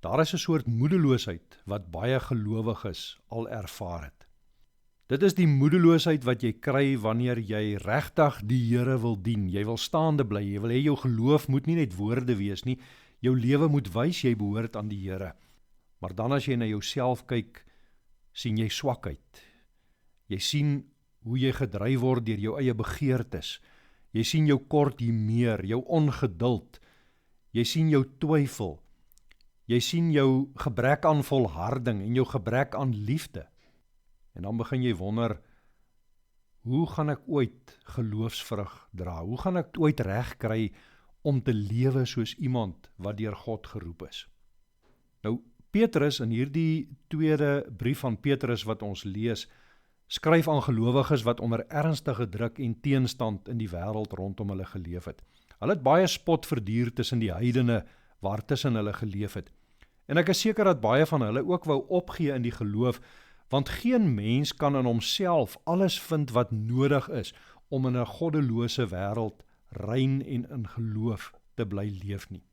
Daar is 'n soort moedeloosheid wat baie gelowiges al ervaar het. Dit is die moedeloosheid wat jy kry wanneer jy regtig die Here wil dien. Jy wil staande bly, jy wil hê jou geloof moet nie net woorde wees nie, jou lewe moet wys jy behoort aan die Here. Maar dan as jy na jouself kyk, sien jy swakheid. Jy sien hoe jy gedryf word deur jou eie begeertes. Jy sien jou kort humeur, jou ongeduld. Jy sien jou twyfel. Jy sien jou gebrek aan volharding en jou gebrek aan liefde. En dan begin jy wonder, hoe gaan ek ooit geloofsvrug dra? Hoe gaan ek ooit reg kry om te lewe soos iemand wat deur God geroep is? Nou, Petrus, in hierdie tweede brief van Petrus wat ons lees, skryf aan gelowiges wat onder ernstige druk en teenstand in die wêreld rondom hulle geleef het. Hulle het baie spot verduur tussen die heidene waartussen hulle geleef het. En ek is seker dat baie van hulle ook wou opgee in die geloof, want geen mens kan in homself alles vind wat nodig is om in 'n goddelose wêreld rein en in geloof te bly leef nie.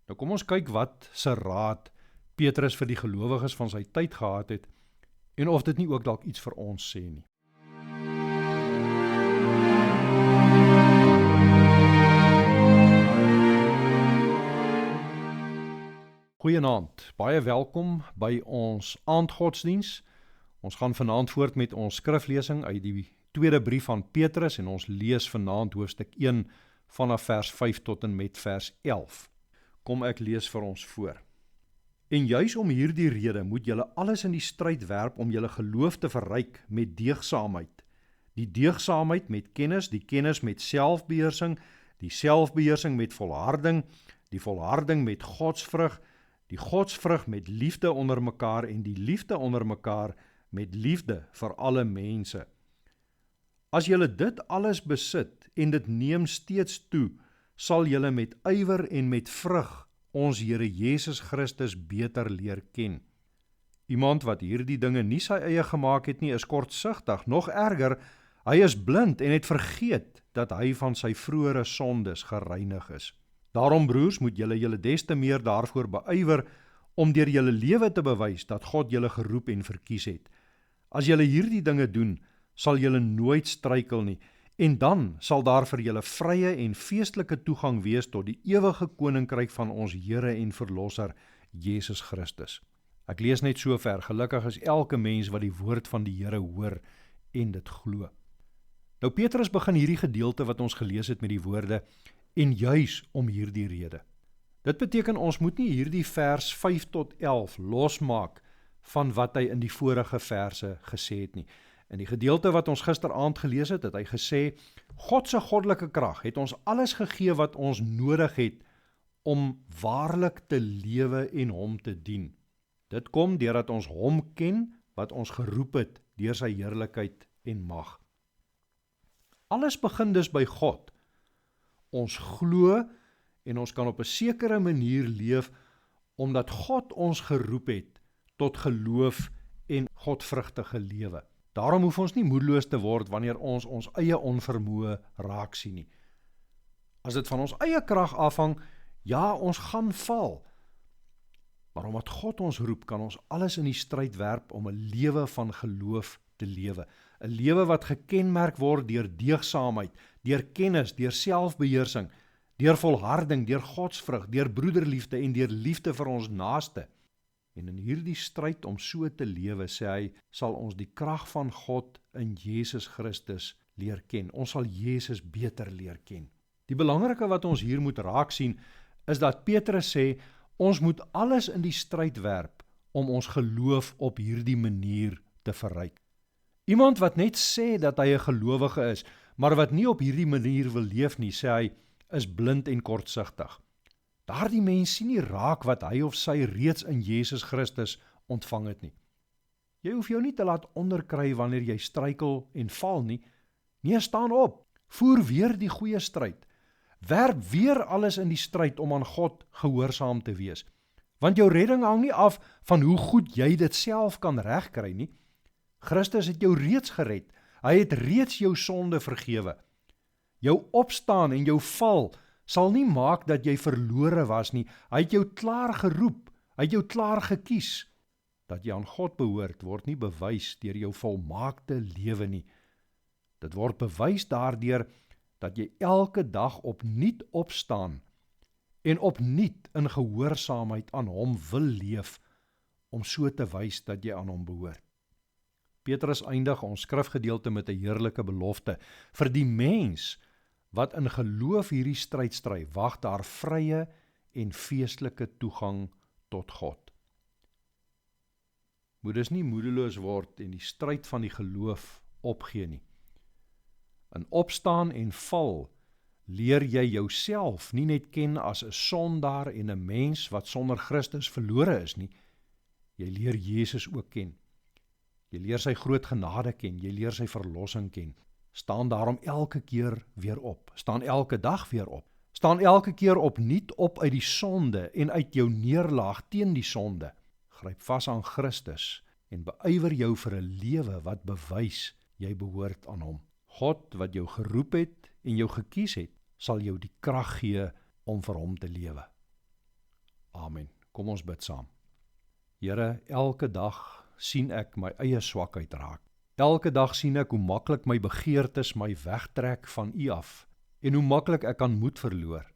Nou kom ons kyk wat se raad Petrus vir die gelowiges van sy tyd gehad het, en of dit nie ook dalk iets vir ons sê nie. Goeienaand, baie welkom by ons aandgodsdiens. Ons gaan vanaand voort met ons skriflesing uit die tweede brief van Petrus en ons lees vanaand hoofstuk 1 vanaf vers 5 tot en met vers 11. Kom ek lees vir ons voor. En juis om hierdie rede moet julle alles in die stryd werp om julle geloof te verryk met deugsaamheid. Die deugsaamheid met kennis, die kennis met selfbeheersing, die selfbeheersing met volharding, die volharding met godsvrug, die godsvrug met liefde onder mekaar en die liefde onder mekaar met liefde vir alle mense. As julle dit alles besit en dit neem steeds toe, sal julle met ywer en met vrug ons Here Jesus Christus beter leer ken. Iemand wat hierdie dinge nie sy eie gemaak het nie, is kortsigtig, nog erger, hy is blind en het vergeet dat hy van sy vroeëre sondes gereinig is. Daarom broers, moet julle des te meer daarvoor beywer om deur julle lewe te bewys dat God julle geroep en verkies het. As julle hierdie dinge doen, sal julle nooit struikel nie, en dan sal daar vir julle vrye en feestelike toegang wees tot die ewige koninkryk van ons Here en Verlosser, Jesus Christus. Ek lees net so ver, gelukkig is elke mens wat die woord van die Here hoor en dit glo. Nou Petrus begin hierdie gedeelte wat ons gelees het met die woorde, en juis om hierdie rede. Dit beteken ons moet nie hierdie vers 5 tot 11 losmaak van wat hy in die vorige verse gesê het nie. In die gedeelte wat ons gisteraand gelees het, het hy gesê, God se goddelike krag het ons alles gegee wat ons nodig het om waarlik te lewe en hom te dien. Dit kom deurdat ons hom ken wat ons geroep het deur sy heerlikheid en mag. Alles begin dus by God. Ons glo en ons kan op 'n sekere manier leef omdat God ons geroep het tot geloof en godvrugtige lewe. Daarom hoef ons nie moedeloos te word wanneer ons ons eie onvermoë raak sien nie. As dit van ons eie krag afhang, ja, ons gaan val. Maar omdat God ons roep, kan ons alles in die stryd werp om 'n lewe van geloof te lewe. 'n Lewe wat gekenmerk word deur deugsaamheid, deur kennis, deur selfbeheersing, deur volharding, deur godsvrug, deur broederliefde en deur liefde vir ons naaste. En in hierdie stryd om so te lewe, sê hy, sal ons die krag van God in Jesus Christus leer ken. Ons sal Jesus beter leer ken. Die belangrike wat ons hier moet raak sien, is dat Petrus sê, ons moet alles in die stryd werp om ons geloof op hierdie manier te verryk. Iemand wat net sê dat hy 'n gelowige is, maar wat nie op hierdie manier wil leef nie, sê hy, is blind en kortsigtig. Daardie mens sien nie raak wat hy of sy reeds in Jesus Christus ontvang het nie. Jy hoef jou nie te laat onderkry wanneer jy struikel en val nie. Nee, staan op, voer weer die goeie stryd. Werp weer alles in die stryd om aan God gehoorsaam te wees. Want jou redding hang nie af van hoe goed jy dit self kan regkry nie. Christus het jou reeds gered. Hy het reeds jou sonde vergewe. Jou opstaan en jou val sal nie maak dat jy verlore was nie. Hy het jou klaar geroep Hy het jou klaar gekies. Dat jy aan God behoort, word nie bewys deur jou volmaakte lewe nie. Dit word bewys daardeur dat jy elke dag opnuut opstaan en opnuut in gehoorsaamheid aan hom wil leef, om so te wys dat jy aan hom behoort. Petrus eindig ons skrifgedeelte met 'n heerlike belofte. Vir die mens wat in geloof hierdie stryd stry, wag daar vrye en feestelike toegang tot God. Moet dus nie moedeloos word en die stryd van die geloof opgee nie. In opstaan en val leer jy jouself nie net ken as 'n sondaar en 'n mens wat sonder Christus verlore is nie. Jy leer Jesus ook ken. Jy leer sy groot genade ken, jy leer sy verlossing ken. Staan daarom elke keer weer op. Staan elke dag weer op. Staan elke keer opnuut op uit die sonde en uit jou neerlaag teen die sonde. Gryp vas aan Christus en beywer jou vir 'n lewe wat bewys jy behoort aan hom. God wat jou geroep het en jou gekies het, sal jou die krag gee om vir hom te lewe. Amen. Kom ons bid saam. Here, elke dag sien ek my eie swakheid raak. Elke dag sien ek hoe maklik my begeertes my wegtrek van U af en hoe maklik ek aan moed verloor.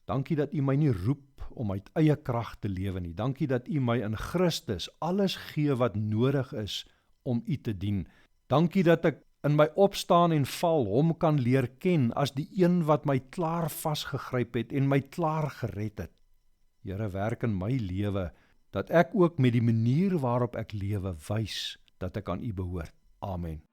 Dankie dat U my nie roep om uit eie krag te lewe nie. Dankie dat U my in Christus alles gee wat nodig is om U te dien. Dankie dat ek in my opstaan en val hom kan leer ken as die een wat my klaar vasgegryp het en my klaar gered het. Here, werk in my lewe dat ek ook met die manier waarop ek lewe wys dat ek aan U behoort. Amen.